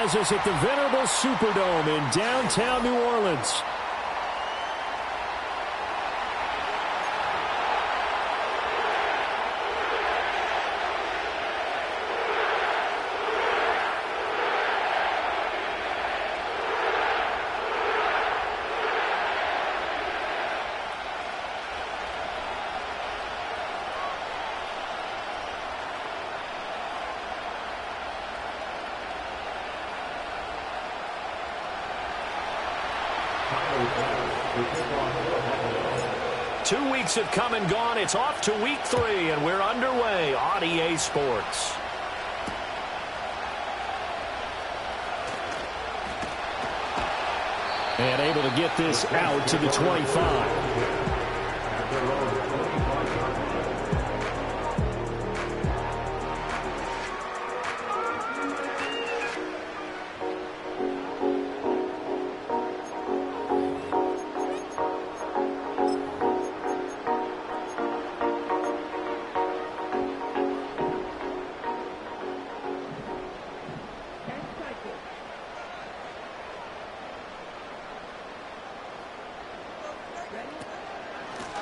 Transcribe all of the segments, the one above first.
has us at the Venerable Superdome in downtown New Orleans. Two weeks have come and gone. It's off to week 3, and we're underway on EA Sports. And able to get this out to the 25.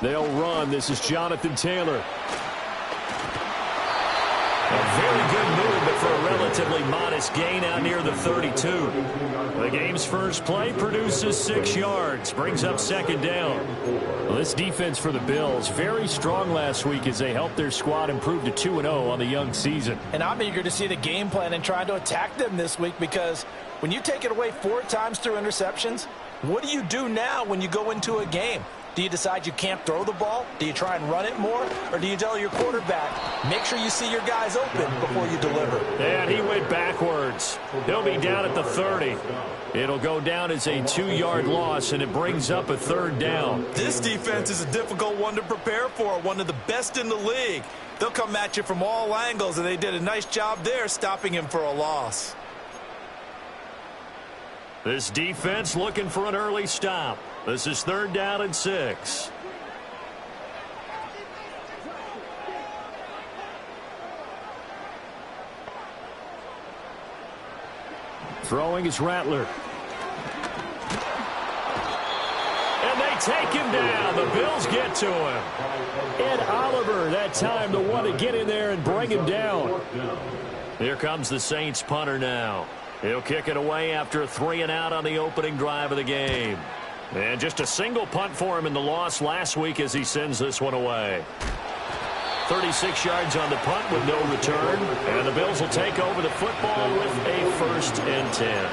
They'll run. This is Jonathan Taylor. A very good move, but for a relatively modest gain out near the 32. The game's first play produces 6 yards. Brings up second down. Well, this defense for the Bills, very strong last week as they helped their squad improve to 2-0 on the young season. And I'm eager to see the game plan and trying to attack them this week, because when you take it away 4 times through interceptions, what do you do now when you go into a game? Do you decide you can't throw the ball? Do you try and run it more? Or do you tell your quarterback, make sure you see your guys open before you deliver? And he went backwards. He'll be down at the 30. It'll go down as a 2-yard loss, and it brings up a third down. This defense is a difficult one to prepare for, one of the best in the league. They'll come at you from all angles, and they did a nice job there stopping him for a loss. This defense looking for an early stop. This is 3rd down and 6. Throwing is Rattler. And they take him down. The Bills get to him. Ed Oliver, that time the one to get in there and bring him down. Here comes the Saints punter now. He'll kick it away after a 3-and-out on the opening drive of the game. And just a single punt for him in the loss last week as he sends this one away. 36 yards on the punt with no return. And the Bills will take over the football with a 1st and 10.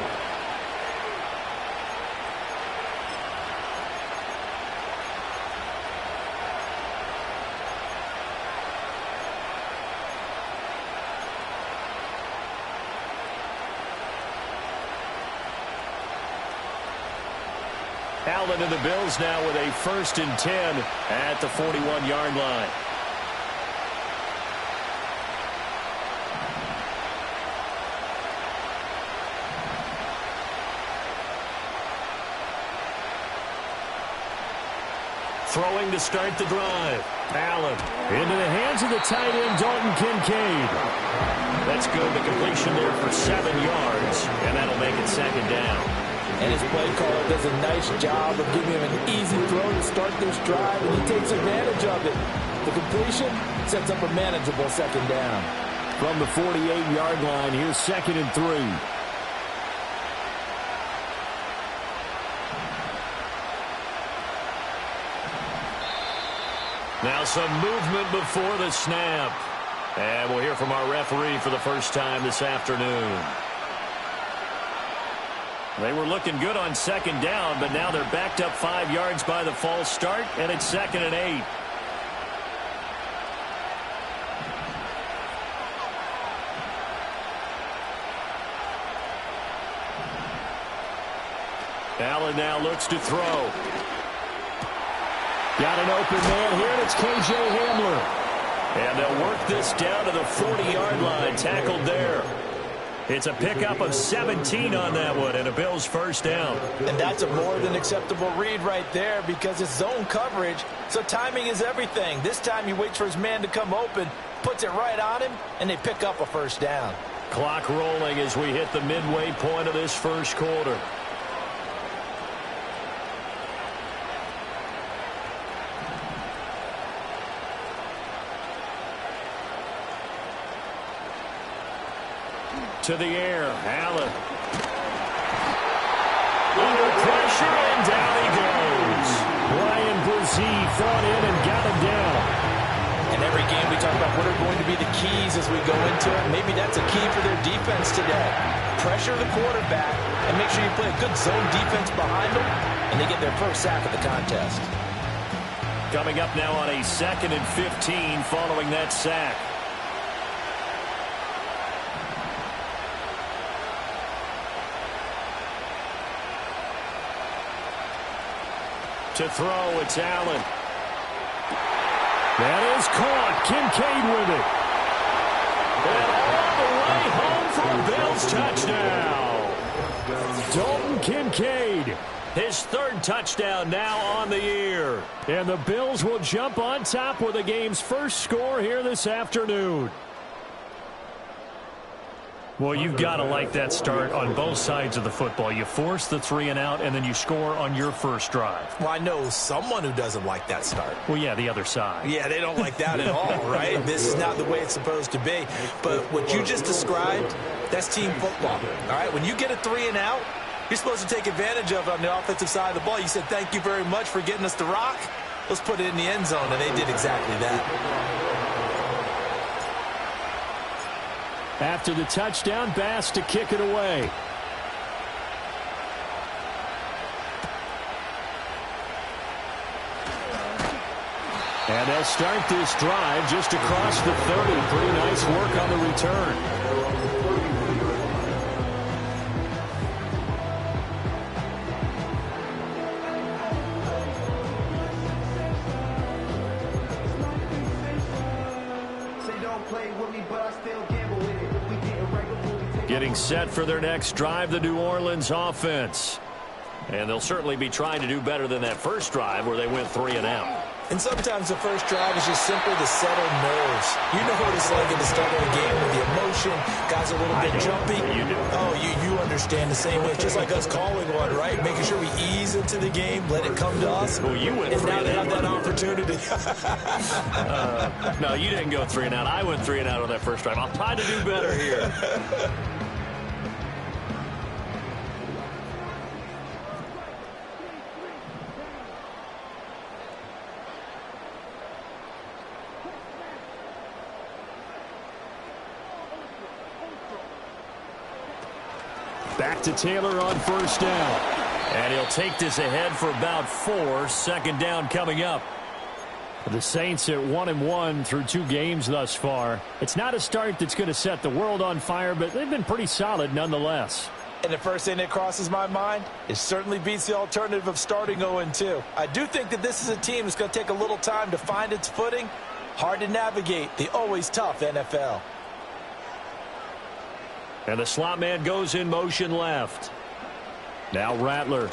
Allen and the Bills now with a 1st and 10 at the 41-yard line. Throwing to start the drive. Allen into the hands of the tight end, Dalton Kincaid. That's good. The completion there for 7 yards, and that'll make it 2nd down. And his play caller does a nice job of giving him an easy throw to start this drive, and he takes advantage of it. The completion sets up a manageable 2nd down. From the 48-yard line, here's 2nd and 3. Now some movement before the snap. And we'll hear from our referee for the first time this afternoon. They were looking good on 2nd down, but now they're backed up 5 yards by the false start, and it's 2nd and 8. Allen now looks to throw. Got an open man here, and it's K.J. Hamler. And they'll work this down to the 40-yard line, tackled there. It's a pickup of 17 on that one, and a Bills 1st down. And that's a more than acceptable read right there, because it's zone coverage, so timing is everything. This time he waits for his man to come open, puts it right on him, and they pick up a 1st down. Clock rolling as we hit the midway point of this first quarter. To the air, Allen. Under pressure, and down he goes. Brian Brzee fought in and got him down. In every game we talk about what are going to be the keys as we go into it. Maybe that's a key for their defense today. Pressure the quarterback and make sure you play a good zone defense behind them, and they get their first sack of the contest. Coming up now on a 2nd and 15 following that sack. To throw, it's Allen. That is caught. Kincaid with it. And all the way home for a Bills touchdown. Dalton Kincaid. His 3rd touchdown now on the year. And the Bills will jump on top with the game's first score here this afternoon. Well, you've got to like that start on both sides of the football. You force the 3 and out, and then you score on your first drive. Well, I know someone who doesn't like that start. Well, yeah, the other side. Yeah, they don't like that at all, right? This is not the way it's supposed to be. But what you just described, that's team football, all right? When you get a 3 and out, you're supposed to take advantage of it on the offensive side of the ball. You said, thank you very much for getting us the rock. Let's put it in the end zone, and they did exactly that. After the touchdown, Bass to kick it away. And they'll start this drive just across the 30. Pretty nice work on the return. Getting set for their next drive, the New Orleans offense. And they'll certainly be trying to do better than that first drive where they went 3 and out. And sometimes the first drive is just simply to settle nerves. You know what it's like at the start of the game with the emotion. Guys are a little bit jumpy. You do. Oh, you understand the same way. It's just like us calling one, right? Making sure we ease into the game, let it come to us. Well, you went and 3 now and they out. have that opportunity. No, you didn't go 3 and out. I went 3 and out on that first drive. I'll try to do better here. Back to Taylor on first down. And he'll take this ahead for about 4. 2nd down coming up. The Saints at 1-1 through 2 games thus far. It's not a start that's going to set the world on fire, but they've been pretty solid nonetheless. And the first thing that crosses my mind, it certainly beats the alternative of starting 0-2. I do think that this is a team that's going to take a little time to find its footing. Hard to navigate the always tough NFL. And the slot man goes in motion left. Now Rattler.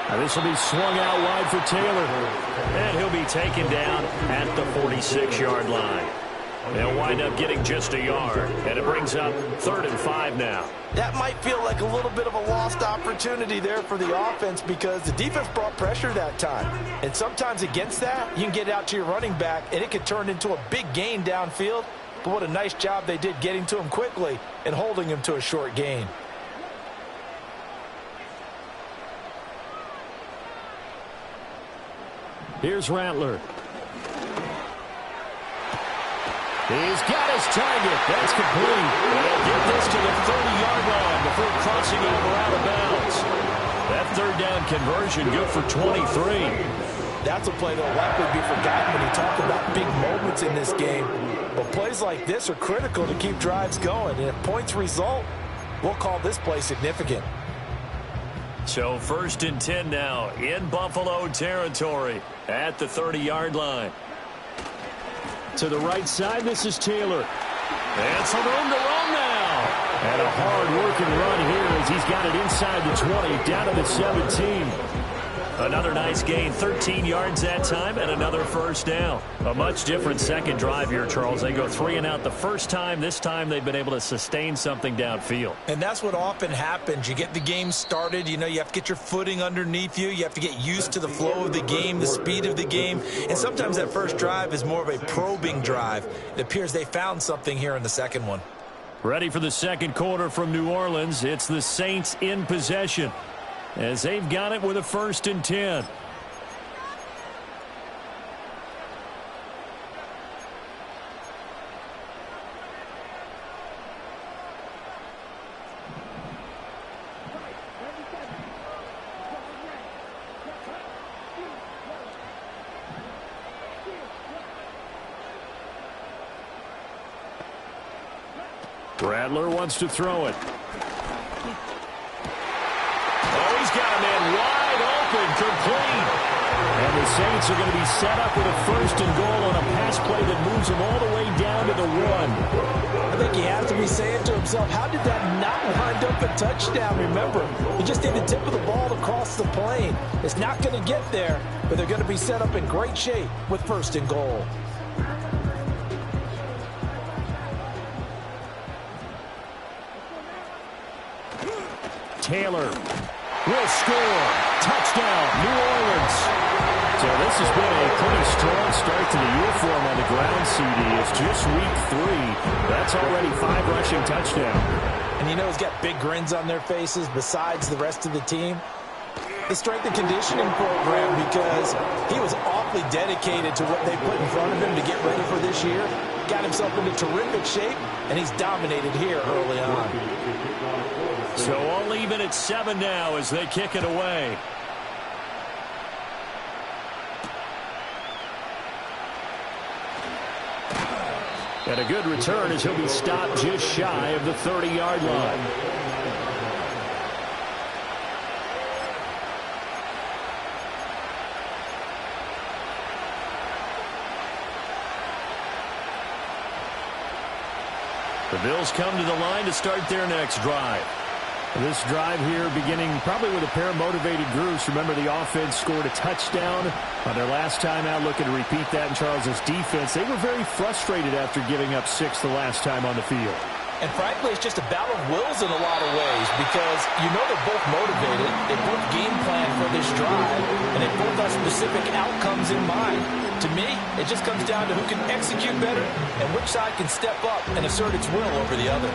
And this will be swung out wide for Taylor. And he'll be taken down at the 46-yard line. They'll wind up getting just a yard. And it brings up 3rd and 5 now. That might feel like a little bit of a lost opportunity there for the offense because the defense brought pressure that time. And sometimes against that, you can get out to your running back, and it can turn into a big gain downfield. But what a nice job they did getting to him quickly and holding him to a short gain. Here's Rattler. He's got his target. That's complete. And he'll get this to the 30-yard line before crossing over out of bounds. That 3rd down conversion good for 23. That's a play that will likely be forgotten when you talk about big moments in this game. But plays like this are critical to keep drives going. And if points result, we'll call this play significant. So 1st and 10 now in Buffalo territory at the 30-yard line. To the right side, this is Taylor. And some room to run now. And a hard-working run here as he's got it inside the 20, down to the 17. Another nice gain, 13 yards that time, and another first down. A much different second drive here, Charles. They go 3 and out the first time. This time they've been able to sustain something downfield. And that's what often happens. You get the game started. You know, you have to get your footing underneath you. You have to get used to the flow of the game, the speed of the game. And sometimes that first drive is more of a probing drive. It appears they found something here in the second one. Ready for the second quarter from New Orleans. It's the Saints in possession, as they've got it with a 1st and 10. Rattler wants to throw it. He's got a man wide open, complete. And the Saints are going to be set up with a 1st and goal on a pass play that moves them all the way down to the 1. I think he has to be saying to himself, how did that not wind up a touchdown? Remember, he just did the tip of the ball across the plane. It's not going to get there, but they're going to be set up in great shape with 1st and goal. Taylor will score. Touchdown, New Orleans. So this has been a pretty strong start to the year for him on the ground, CD. It's just week 3. That's already 5 rushing touchdowns. And you know he's got big grins on their faces besides the rest of the team. The strength and conditioning program, because he was awfully dedicated to what they put in front of him to get ready for this year. Got himself into terrific shape, and he's dominated here early on. So all even at 7 now as they kick it away. And a good return as he'll be stopped just shy of the 30-yard line. The Bills come to the line to start their next drive. This drive here beginning probably with a pair of motivated groups. Remember, the offense scored a touchdown on their last time out. Looking to repeat that in Charles's defense. They were very frustrated after giving up 6 the last time on the field. And frankly, it's just a battle of wills in a lot of ways, because you know they're both motivated. They both game plan for this drive, and they both have specific outcomes in mind. To me, it just comes down to who can execute better and which side can step up and assert its will over the other.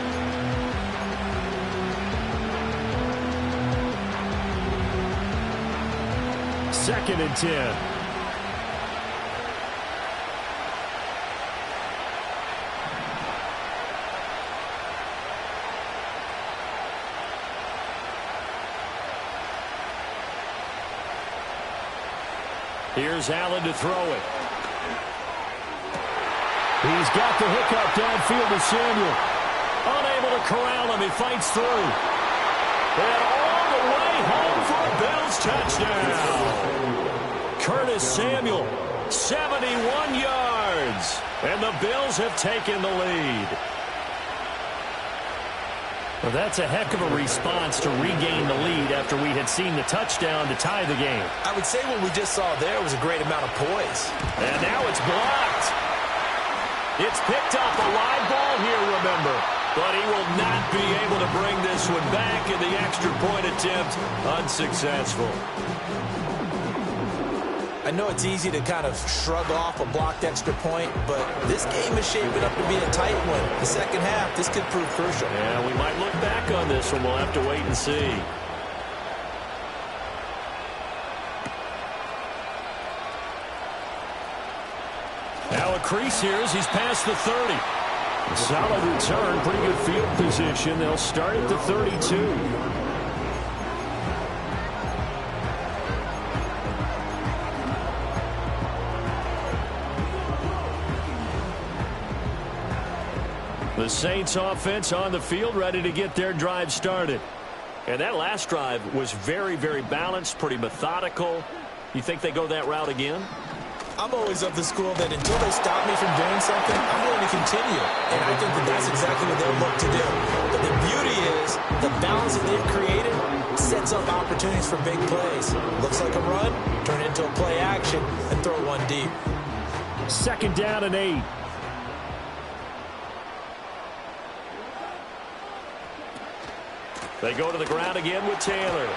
Second and 10. Here's Allen to throw it. He's got the hookup downfield to Samuel. Unable to corral him. He fights through. And all the way home for a Bills touchdown. Curtis Samuel, 71 yards. And the Bills have taken the lead. Well, that's a heck of a response to regain the lead after we had seen the touchdown to tie the game. I would say what we just saw there was a great amount of poise. And now it's blocked. It's picked up, a live ball here, remember. But he will not be able to bring this one back, and the extra point attempt unsuccessful. I know it's easy to kind of shrug off a blocked extra point, but this game is shaping up to be a tight one. The second half, this could prove crucial. Yeah, we might look back on this one. We'll have to wait and see. Now a crease here as he's past the 30. A solid return, pretty good field position. They'll start at the 32. The Saints offense on the field, ready to get their drive started. And that last drive was very, very balanced, pretty methodical. You think they go that route again? I'm always of the school that until they stop me from doing something, I'm going to continue. And I think that that's exactly what they'll look to do. But the beauty is the balance that they've created sets up opportunities opportunities for big plays. Looks like a run, turn it into a play action, and throw one deep. 2nd down and 8. They go to the ground again with Taylor.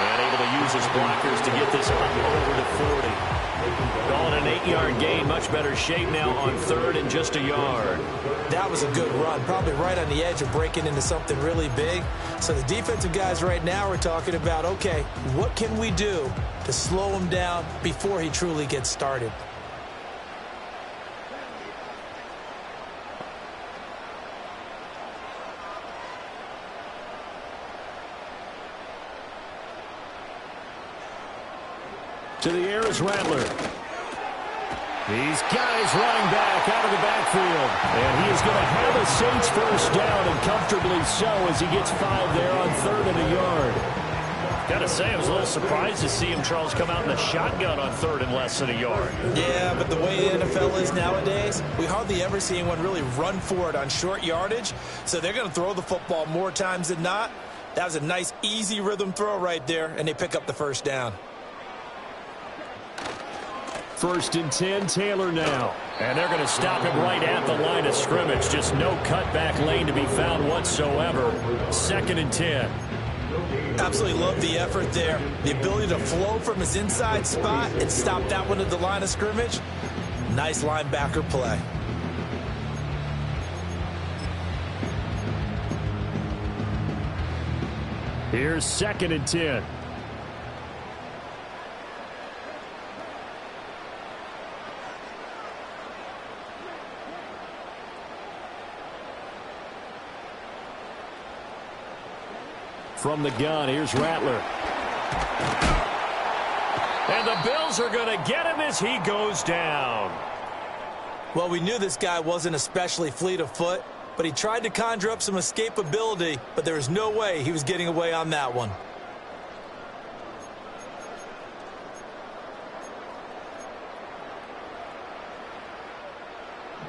And able to use his blockers to get this up over to 40. Calling an 8-yard gain, much better shape now on 3rd and just a yard. That was a good run, probably right on the edge of breaking into something really big. So the defensive guys right now are talking about, okay, what can we do to slow him down before he truly gets started? To the air is Rattler. These guys running back out of the backfield. And he is going to have a Saints first down, and comfortably so, as he gets 5 there on 3rd and a yard. Got to say, I was a little surprised to see him, Charles, come out in the shotgun on 3rd and less than a yard. Yeah, but the way the NFL is nowadays, we hardly ever see anyone really run for it on short yardage. So they're going to throw the football more times than not. That was a nice, easy rhythm throw right there, and they pick up the first down. 1st and 10, Taylor now. And they're going to stop him right at the line of scrimmage. Just no cutback lane to be found whatsoever. 2nd and 10. Absolutely love the effort there. The ability to flow from his inside spot and stop that one at the line of scrimmage. Nice linebacker play. Here's 2nd and 10. From the gun, here's Rattler. And the Bills are going to get him as he goes down. Well, we knew this guy wasn't especially fleet of foot, but he tried to conjure up some escapability, but there was no way he was getting away on that one.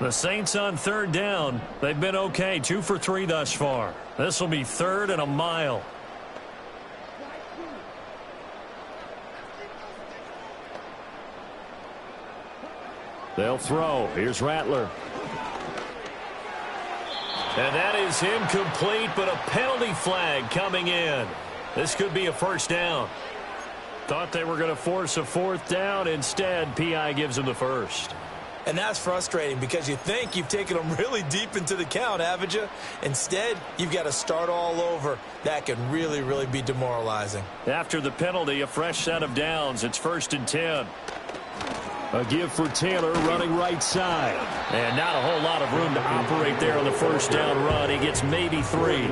The Saints on 3rd down. They've been okay, 2 for 3 thus far. This will be 3rd and a mile. They'll throw. Here's Rattler. And that is incomplete, but a penalty flag coming in. This could be a first down. Thought they were going to force a 4th down. Instead, P.I. gives them the first. And that's frustrating because you think you've taken them really deep into the count, haven't you? Instead, you've got to start all over. That can really, really be demoralizing. After the penalty, a fresh set of downs. It's 1st and 10. A give for Taylor running right side. And not a whole lot of room to operate there on the first down run. He gets maybe 3.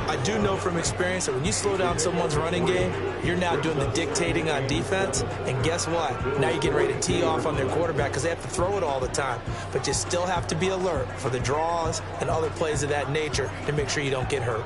I do know from experience that when you slow down someone's running game, you're now doing the dictating on defense. And guess what? Now you're getting ready to tee off on their quarterback because they have to throw it all the time. But you still have to be alert for the draws and other plays of that nature to make sure you don't get hurt.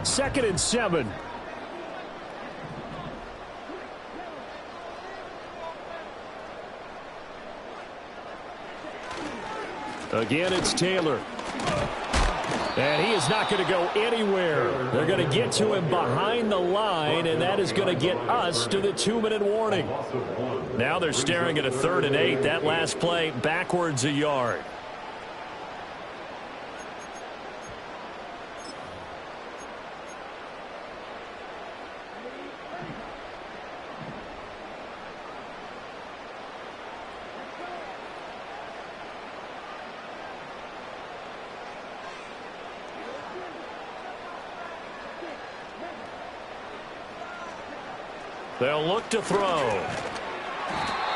Second and 7. Again, it's Taylor. And he is not going to go anywhere. They're going to get to him behind the line, and that is going to get us to the 2-minute warning. Now they're staring at a 3rd and 8. That last play backwards a yard. They'll look to throw.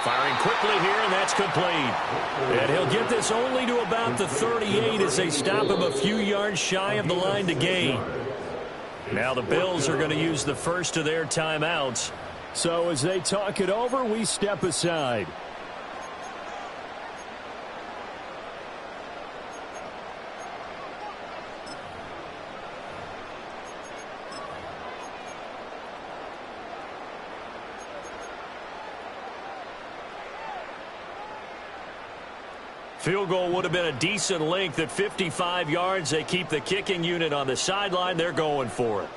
Firing quickly here, and that's complete. And he'll get this only to about the 38 as they stop him a few yards shy of the line to gain. Now the Bills are going to use the first of their timeouts. So as they talk it over, we step aside. Field goal would have been a decent length at 55 yards. They keep the kicking unit on the sideline. They're going for it.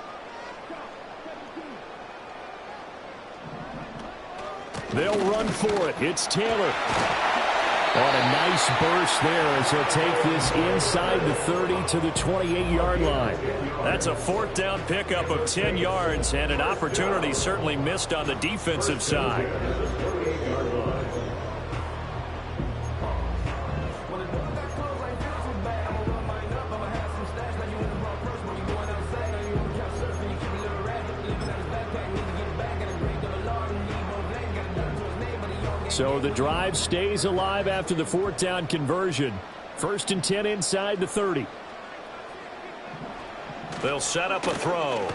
They'll run for it. It's Taylor. On a nice burst there as he'll take this inside the 30 to the 28-yard line. That's a 4th down pickup of 10 yards and an opportunity certainly missed on the defensive side. So the drive stays alive after the 4th down conversion. 1st and 10 inside the 30. They'll set up a throw.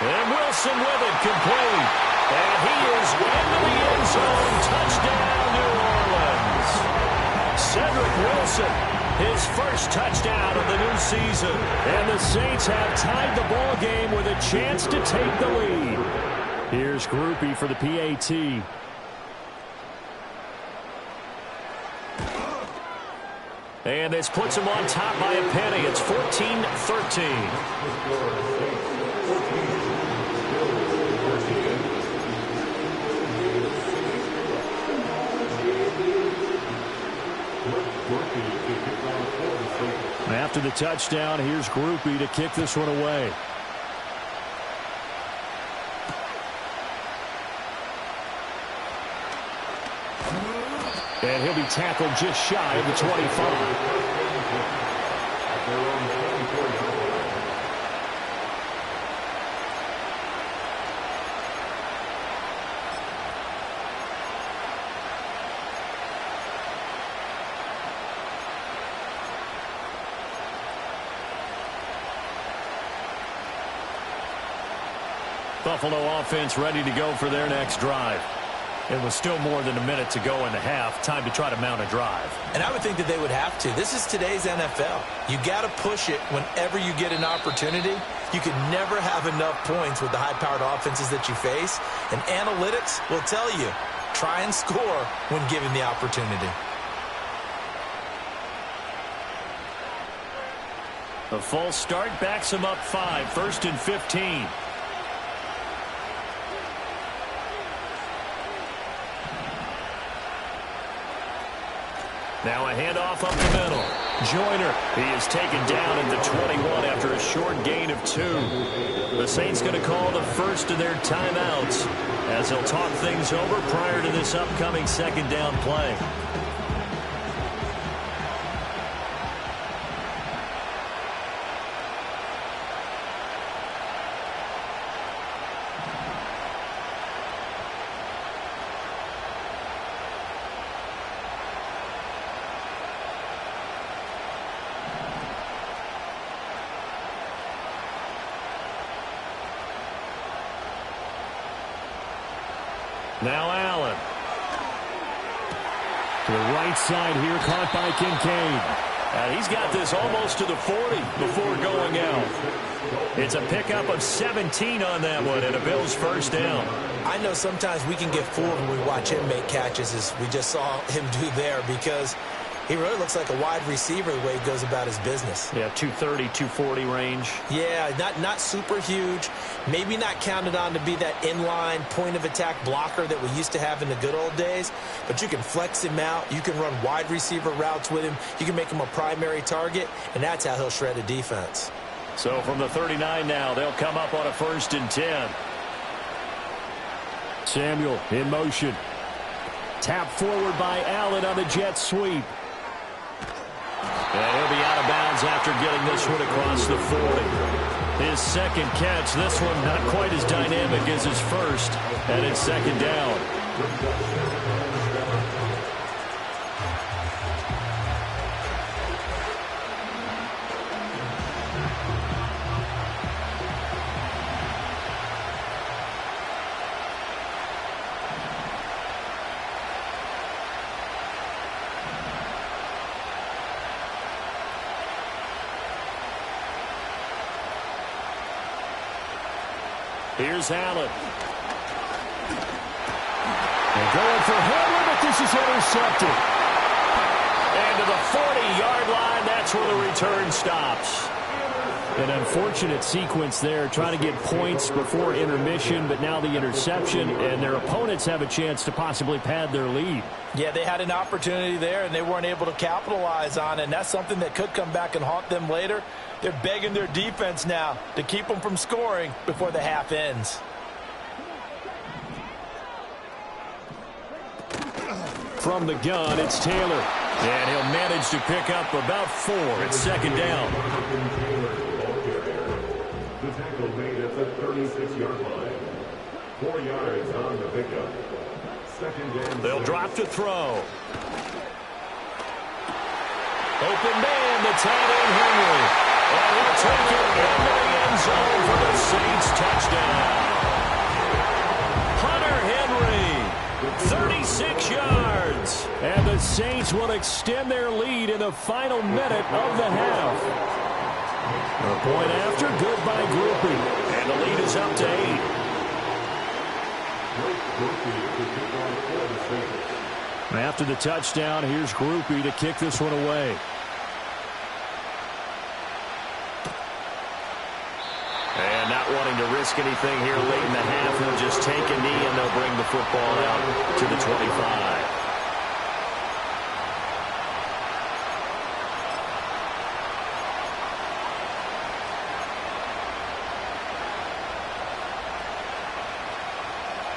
And Wilson with it, complete. And he is into the end zone. Touchdown, New Orleans. Cedric Wilson, his first touchdown of the new season. And the Saints have tied the ball game with a chance to take the lead. Here's Grupe for the PAT. And this puts him on top by a penny. It's 14-13. After the touchdown, here's Grupe to kick this one away. And he'll be tackled just shy of the 25. Buffalo offense ready to go for their next drive. It was still more than a minute to go in the half. Time to try to mount a drive. And I would think that they would have to. This is today's NFL. You got to push it whenever you get an opportunity. You can never have enough points with the high-powered offenses that you face. And analytics will tell you, try and score when given the opportunity. A false start backs him up 5. 1st and 15. Now a handoff up the middle. Joyner, he is taken down at the 21 after a short gain of 2. The Saints going to call the first of their timeouts as they'll talk things over prior to this upcoming 2nd down play. Now Allen. To the right side here, caught by Kincaid. And he's got this almost to the 40 before going out. It's a pickup of 17 on that one and a Bills first down. I know sometimes we can get fooled when we watch him make catches, as we just saw him do there, because he really looks like a wide receiver the way he goes about his business. Yeah, 230, 240 range. Yeah, not super huge. Maybe not counted on to be that inline point-of-attack blocker that we used to have in the good old days. But you can flex him out. You can run wide receiver routes with him. You can make him a primary target, and that's how he'll shred a defense. So from the 39 now, they'll come up on a 1st and 10. Samuel in motion. Tap forward by Allen on the jet sweep. And he'll be out of bounds after getting this one across the 40. His 2nd catch, this one not quite as dynamic as his first, and it's 2nd down. Here's Allen. They're going for Hamler, but this is intercepted. to the 40-yard line. That's where the return stops. An unfortunate sequence there, trying to get points before intermission, but now the interception, and their opponents have a chance to possibly pad their lead. Yeah, they had an opportunity there, and they weren't able to capitalize on it, and that's something that could come back and haunt them later. They're begging their defense now to keep them from scoring before the half ends. From the gun, it's Taylor. And he'll manage to pick up about 4. It's second down. The tackle made at the 36-yard line. 4 yards on the pickup. Second down. They'll drop to throw. Open man, the tight end Henry. And he'll take it into the end zone for the Saints touchdown. Hunter Henry, 36 yards. And the Saints will extend their lead in the final minute of the half. A point after, good by Grupe. And the lead is up to 8. After the touchdown, here's Grupe to kick this one away. And not wanting to risk anything here late in the half, they'll just take a knee and they'll bring the football out to the 25.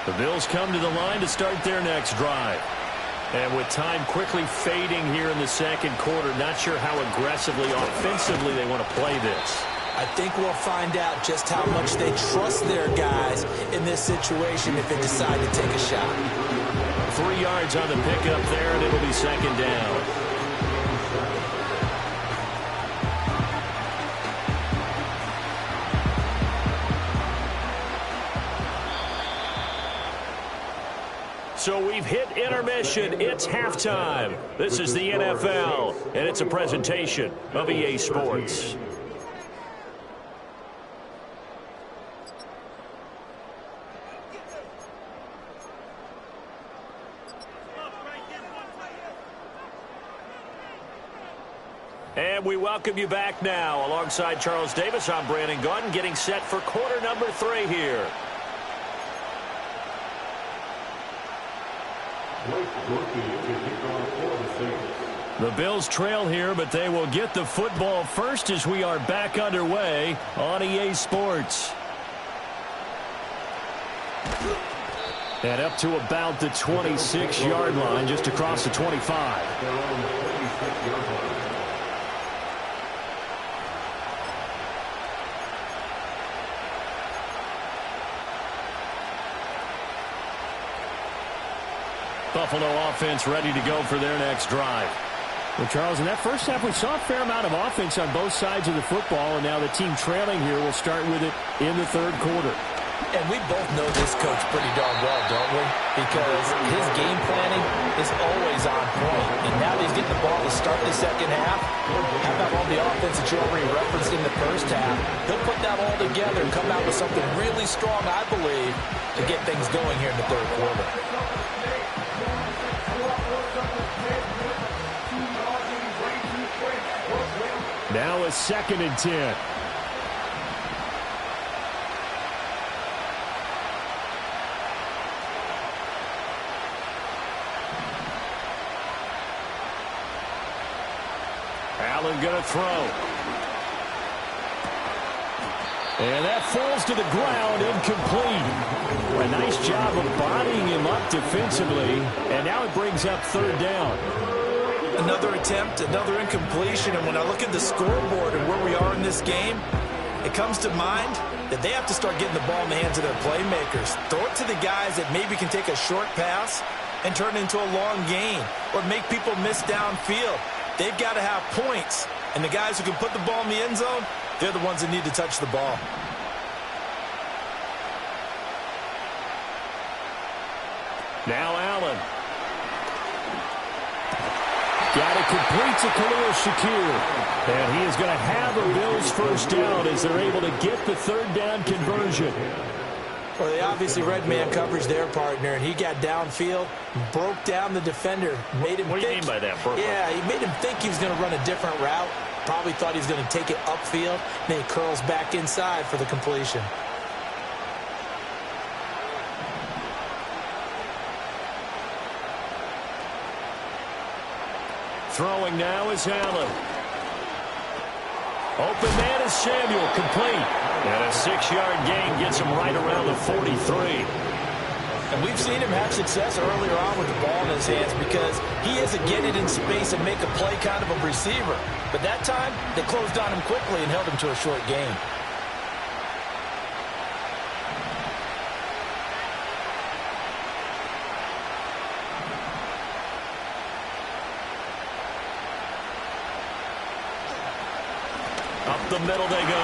The Bills come to the line to start their next drive. And with time quickly fading here in the second quarter, not sure how aggressively, offensively they want to play this. I think we'll find out just how much they trust their guys in this situation if they decide to take a shot. 3 yards on the pickup there, and it'll be second down. So we've hit intermission. It's halftime. This is the NFL, and it's a presentation of EA Sports. And we welcome you back now. Alongside Charles Davis, I'm Brandon Gaudin, getting set for quarter number 3 here. The Bills trail here, but they will get the football first as we are back underway on EA Sports. And up to about the 26-yard line, just across the 25. Buffalo offense ready to go for their next drive. Well, Charles, in that first half, we saw a fair amount of offense on both sides of the football, and now the team trailing here will start with it in the third quarter. And we both know this coach pretty darn well, don't we? Because his game planning is always on point. And now that he's getting the ball to start the second half, how about all the offense that you already referenced in the first half? He'll put that all together and come out with something really strong, I believe, to get things going here in the third quarter. Now a 2nd and 10. Allen going to throw. And that falls to the ground, incomplete. A nice job of bodying him up defensively, and now it brings up 3rd down. Another attempt, another incompletion, and when I look at the scoreboard and where we are in this game, it comes to mind that they have to start getting the ball in the hands of their playmakers. Throw it to the guys that maybe can take a short pass and turn it into a long gain or make people miss downfield. They've got to have points, and the guys who can put the ball in the end zone, they're the ones that need to touch the ball. Now Allen. Got it complete to Khalil Shakir. And he is going to have a Bills first down as they're able to get the 3rd down conversion. Well, they obviously read man coverage their partner, and he got downfield, broke down the defender, made him What do you mean by that, Purple? Yeah, he made him think he was going to run a different route. Probably thought he was going to take it upfield. Then he curls back inside for the completion. Throwing now is Allen. Open man is Samuel, complete. And a 6-yard gain gets him right around the 43. And we've seen him have success earlier on with the ball in his hands because he is a get it in space and make a play kind of a receiver. But that time, they closed on him quickly and held him to a short gain. Up the middle they go.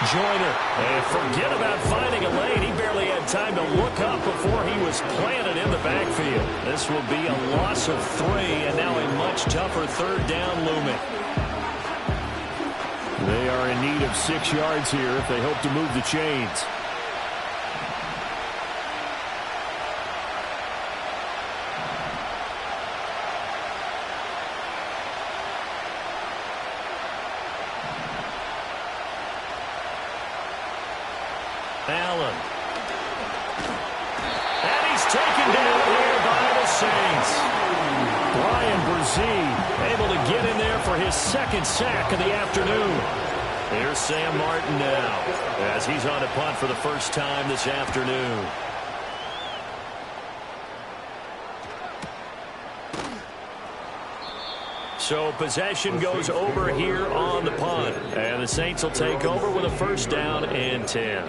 Joyner. And forget about finding a lane. He barely had time to look up before he was planted in the backfield. This will be a loss of 3, and now a much tougher third down looming. They are in need of 6 yards here if they hope to move the chains. Allen. And he's taken down here by the Saints. Bryan Bresee able to get in there for his second sack of the afternoon. Here's Sam Martin now as he's on a punt for the first time this afternoon. So possession goes over here on the punt. And the Saints will take over with a first down and 10.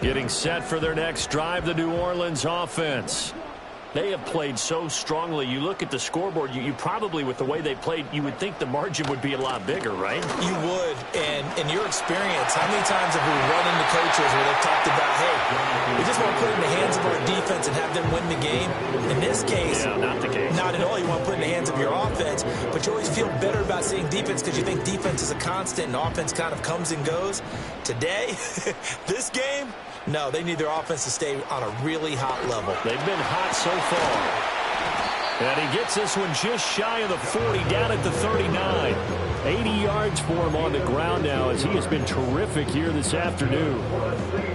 Getting set for their next drive, the New Orleans offense. They have played so strongly. You look at the scoreboard, you probably, with the way they played, you would think the margin would be a lot bigger, right? You would. And in your experience, how many times have we run into coaches where they've talked about, hey, we just want to put it in the hands of our defense and have them win the game? In this case, yeah, not the case. Not at all. You want to put it in the hands of your offense, but you always feel better about seeing defense because you think defense is a constant and offense kind of comes and goes. Today, this game, no, they need their offense to stay on a really hot level. They've been hot so far. And he gets this one just shy of the 40, down at the 39. 80 yards for him on the ground now as he has been terrific here this afternoon.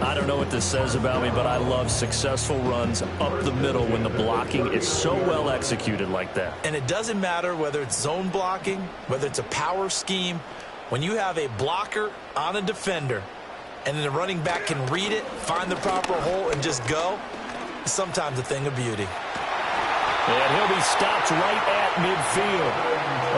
I don't know what this says about me, but I love successful runs up the middle when the blocking is so well executed like that. And it doesn't matter whether it's zone blocking, whether it's a power scheme. When you have a blocker on a defender, and then the running back can read it, find the proper hole, and just go, sometimes a thing of beauty. And he'll be stopped right at midfield.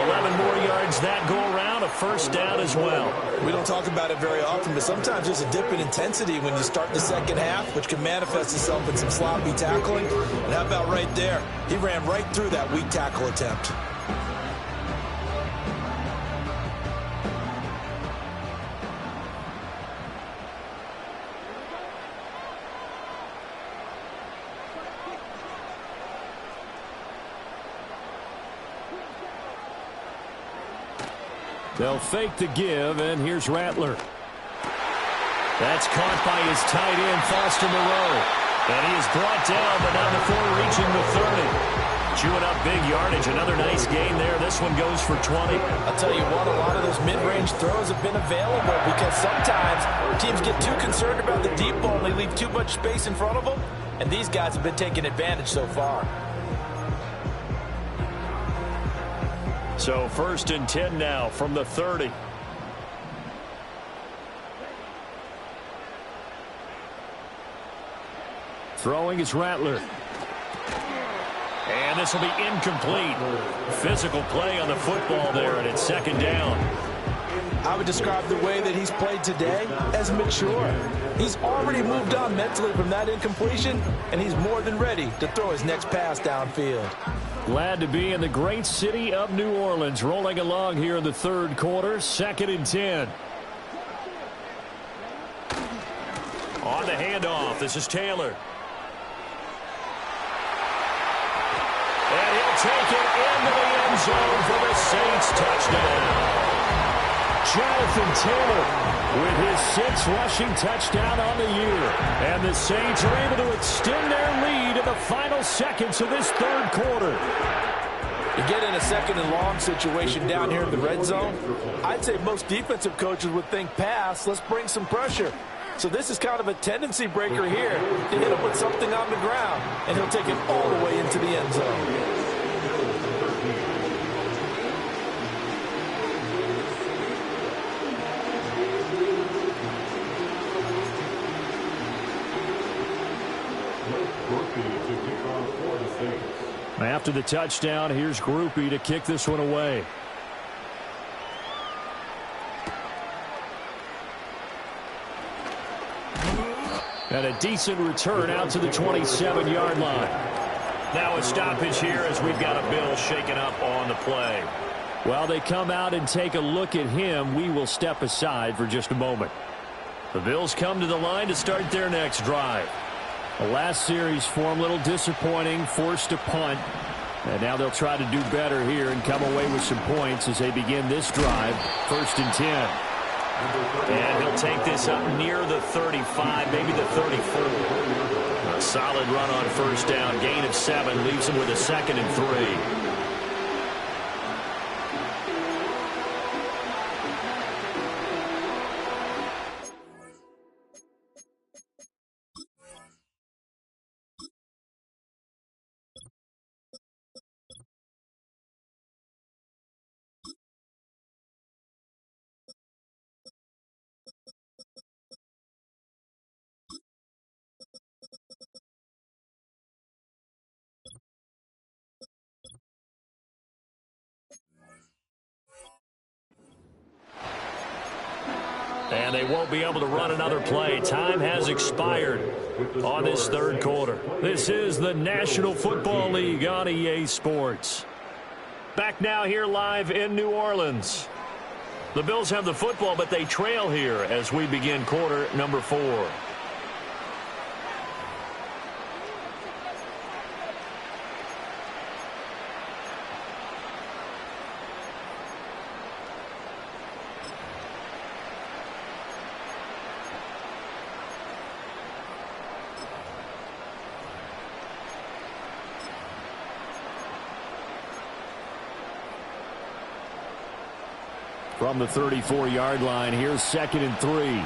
11 more yards that go around, a first down as well. We don't talk about it very often, but sometimes there's a dip in intensity when you start the second half, which can manifest itself in some sloppy tackling. And how about right there? He ran right through that weak tackle attempt. They'll fake the give, and here's Rattler. That's caught by his tight end, Foster Moreau. And he is brought down, but not before reaching the 30. Chewing up big yardage. Another nice gain there. This one goes for 20. I'll tell you what, a lot of those mid-range throws have been available because sometimes teams get too concerned about the deep ball and they leave too much space in front of them. And these guys have been taking advantage so far. So 1st and 10 now from the 30. Throwing is Rattler. And this will be incomplete. Physical play on the football there, and it's 2nd down. I would describe the way that he's played today as mature. He's already moved on mentally from that incompletion, and he's more than ready to throw his next pass downfield. Glad to be in the great city of New Orleans, rolling along here in the 3rd quarter, 2nd and 10. On the handoff, this is Taylor. And he'll take it into the end zone for the Saints touchdown. Jonathan Taylor with his 6th rushing touchdown on the year. And the Saints are able to extend their lead in the final seconds of this third quarter. You get in a second and long situation down here in the red zone, I'd say most defensive coaches would think pass, let's bring some pressure. So this is kind of a tendency breaker here to hit him with something on the ground, and he'll take it all the way into the end zone. After the touchdown, here's Grupe to kick this one away. And a decent return out to the 27-yard line. Now a stoppage here as we've got a Bill shaken up on the play. While they come out and take a look at him, we will step aside for just a moment. The Bills come to the line to start their next drive. The last series for them, a little disappointing, forced to punt. And now they'll try to do better here and come away with some points as they begin this drive, 1st and 10. And he'll take this up near the 35, maybe the 34. A solid run on 1st down, gain of 7, leaves him with a 2nd and 3. And they won't be able to run another play. Time has expired on this third quarter. This is the National Football League on EA Sports. Back now here live in New Orleans. The Bills have the football, but they trail here as we begin quarter number 4. From the 34-yard line, here's 2nd and 3.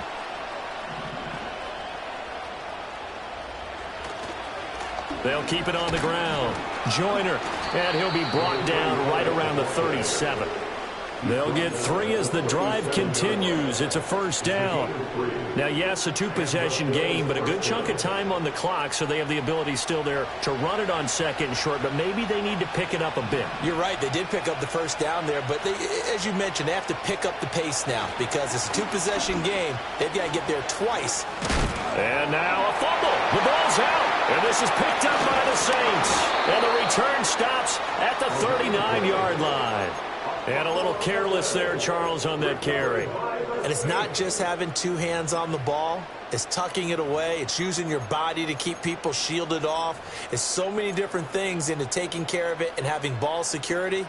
They'll keep it on the ground. Joyner, and he'll be brought down right around the 37. They'll get 3 as the drive continues. It's a 1st down. Now, yes, a 2-possession game, but a good chunk of time on the clock, so they have the ability still there to run it on 2nd and short, but maybe they need to pick it up a bit. You're right. They did pick up the 1st down there, but they, as you mentioned, they have to pick up the pace now because it's a 2-possession game. They've got to get there twice. And now a fumble. The ball's out. And this is picked up by the Saints. And the return stops at the 39-yard line. And a little careless there, Charles, on that carry. And it's not just having 2 hands on the ball. It's tucking it away. It's using your body to keep people shielded off. It's so many different things into taking care of it and having ball security.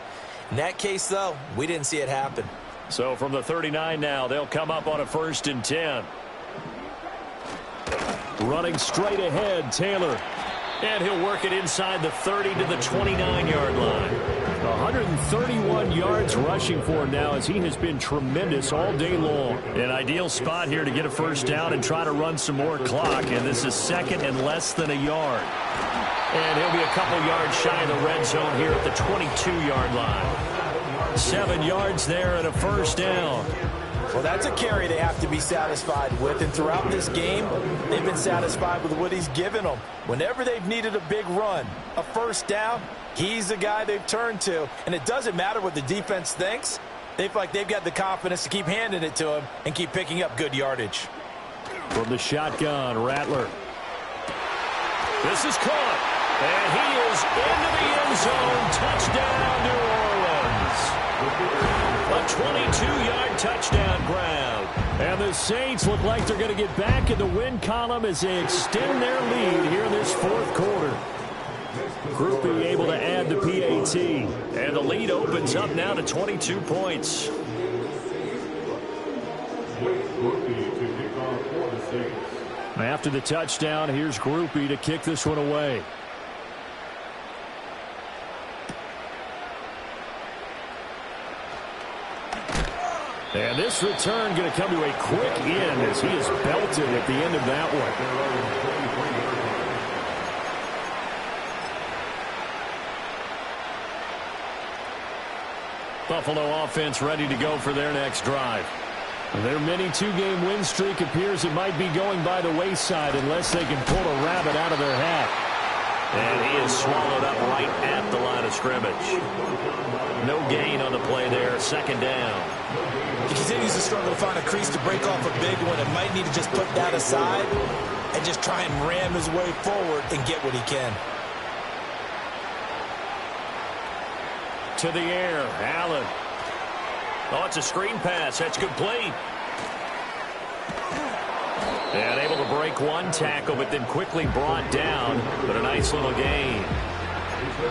In that case, though, we didn't see it happen. So from the 39 now, they'll come up on a 1st and 10. Running straight ahead, Taylor. And he'll work it inside the 30 to the 29-yard line. 131 yards rushing for him now as he has been tremendous all day long. An ideal spot here to get a 1st down and try to run some more clock. And this is 2nd and less than a yard. And he'll be a couple yards shy of the red zone here at the 22-yard line. 7 yards there and a 1st down. Well, that's a carry they have to be satisfied with. And throughout this game, they've been satisfied with what he's given them. Whenever they've needed a big run, a 1st down, he's the guy they've turned to. And it doesn't matter what the defense thinks. They feel like they've got the confidence to keep handing it to him and keep picking up good yardage. From the shotgun, Rattler. This is caught. And he is into the end zone. Touchdown, New Orleans. A 22-yard touchdown grab. And the Saints look like they're going to get back in the win column as they extend their lead here in this 4th quarter. Grupe able to add the PAT. And the lead opens up now to 22 points. After the touchdown, here's Grupe to kick this one away. And this return going to come to a quick end as he is belted at the end of that one. Buffalo offense ready to go for their next drive. Their mini two-game win streak appears it might be going by the wayside unless they can pull a rabbit out of their hat. And he is swallowed up right at the line of scrimmage. No gain on the play there, second down. He continues to struggle to find a crease to break off a big one and might need to just put that aside and just try and ram his way forward and get what he can. To the air, Allen. Oh, it's a screen pass. That's complete. And able to break one tackle, but then quickly brought down. But a nice little gain.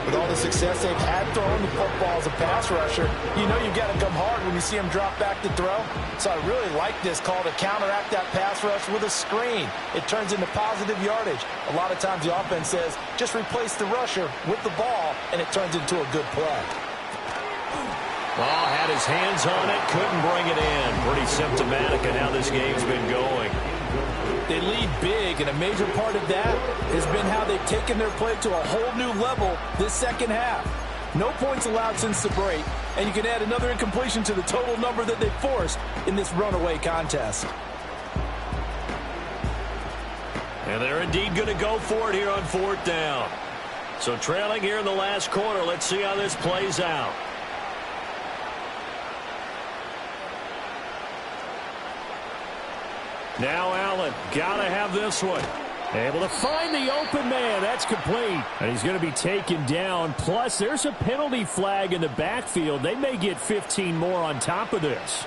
With all the success they've had throwing the football as a pass rusher, you know you've got to come hard when you see him drop back to throw. So I really like this call to counteract that pass rush with a screen. It turns into positive yardage. A lot of times the offense says, just replace the rusher with the ball, and it turns into a good play. Well, had his hands on it, couldn't bring it in. Pretty symptomatic of how this game's been going. They lead big, and a major part of that has been how they've taken their play to a whole new level this second half. No points allowed since the break, and you can add another incompletion to the total number that they forced in this runaway contest. And they're indeed going to go for it here on fourth down. So trailing here in the last quarter, let's see how this plays out. Now Allen, got to have this one. Able to find the open man. That's complete. And he's going to be taken down. Plus, there's a penalty flag in the backfield. They may get 15 more on top of this.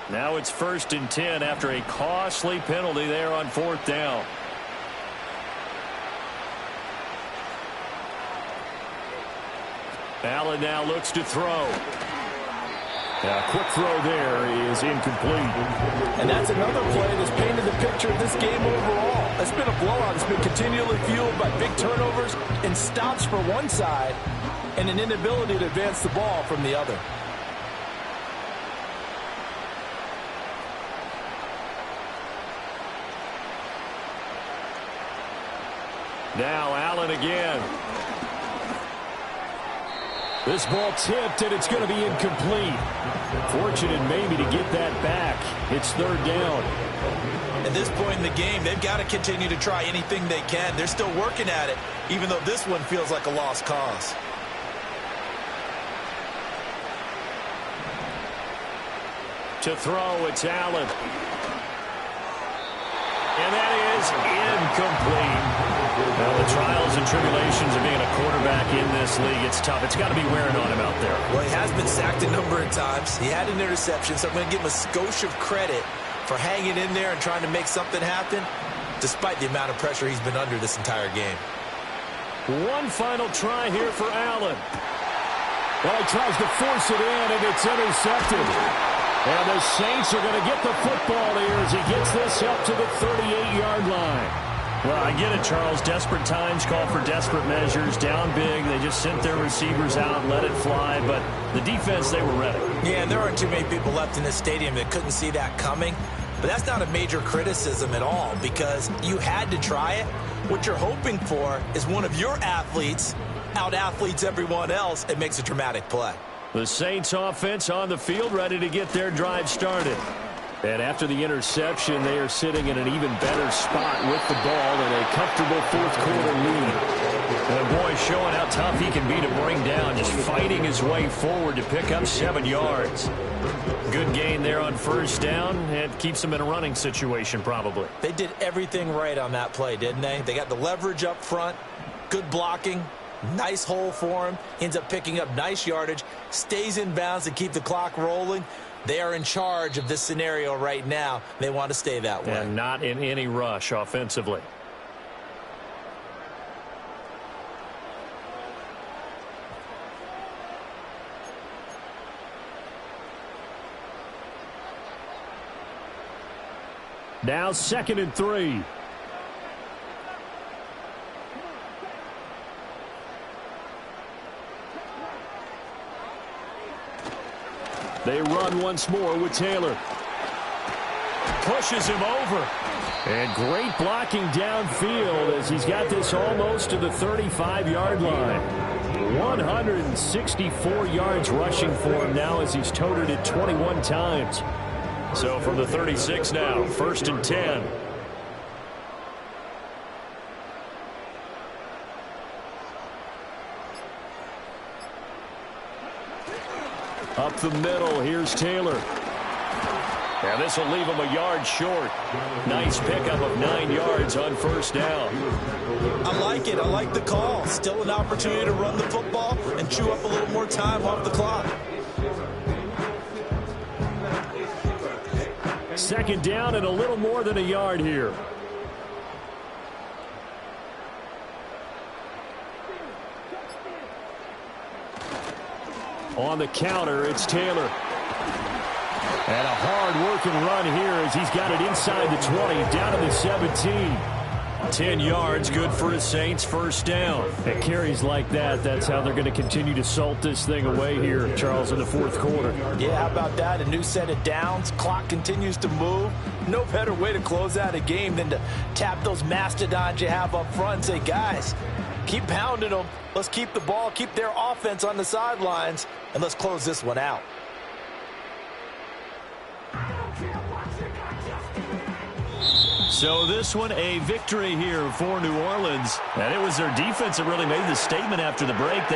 Now it's 1st and 10 after a costly penalty there on fourth down. Allen now looks to throw. A quick throw there is incomplete. And that's another play that's painted the picture of this game overall. It's been a blowout. It's been continually fueled by big turnovers and stops for one side and an inability to advance the ball from the other. Now Allen again. This ball tipped, and it's going to be incomplete. Fortunate maybe to get that back. It's third down. At this point in the game, they've got to continue to try anything they can. They're still working at it, even though this one feels like a lost cause. To throw, it's Allen. And that is incomplete. Well, the trials and tribulations of being a quarterback in this league, it's tough. It's got to be wearing on him out there. Well, he has been sacked a number of times. He had an interception, so I'm going to give him a skosh of credit for hanging in there and trying to make something happen, despite the amount of pressure he's been under this entire game. One final try here for Allen. Well, he tries to force it in, and it's intercepted. And the Saints are going to get the football here as he gets this up to the 38-yard line. Well, I get it, Charles. Desperate times call for desperate measures. Down big. They just sent their receivers out, let it fly. But the defense, they were ready. Yeah, and there aren't too many people left in this stadium that couldn't see that coming. But that's not a major criticism at all because you had to try it. What you're hoping for is one of your athletes out-athletes everyone else and makes a dramatic play. The Saints offense on the field ready to get their drive started. And after the interception, they are sitting in an even better spot with the ball and a comfortable fourth quarter lead. And boy, showing how tough he can be to bring down, just fighting his way forward to pick up 7 yards. Good gain there on first down, and keeps them in a running situation probably. They did everything right on that play, didn't they? They got the leverage up front, good blocking, nice hole for him, ends up picking up nice yardage, stays in bounds to keep the clock rolling. They are in charge of this scenario right now. They want to stay that way. And not in any rush offensively. Now 2nd and 3. They run once more with Taylor. Pushes him over. And great blocking downfield as he's got this almost to the 35-yard line. 164 yards rushing for him now as he's toted it 21 times. So from the 36 now, 1st and 10. Up the middle, here's Taylor. And this will leave him a yard short. Nice pickup of 9 yards on first down. I like it. I like the call. Still an opportunity to run the football and chew up a little more time off the clock. 2nd down and a little more than a yard here. On the counter, it's Taylor. And a hard-working run here as he's got it inside the 20, down to the 17. 10 yards, good for the Saints, first down. And carries like that, that's how they're going to continue to salt this thing away here, Charles, in the 4th quarter. Yeah, how about that? A new set of downs. Clock continues to move. No better way to close out a game than to tap those mastodons you have up front and say, guys, keep pounding them. Let's keep the ball, keep their offense on the sidelines, and let's close this one out. So this one, a victory here for New Orleans. And it was their defense that really made the statement after the break. They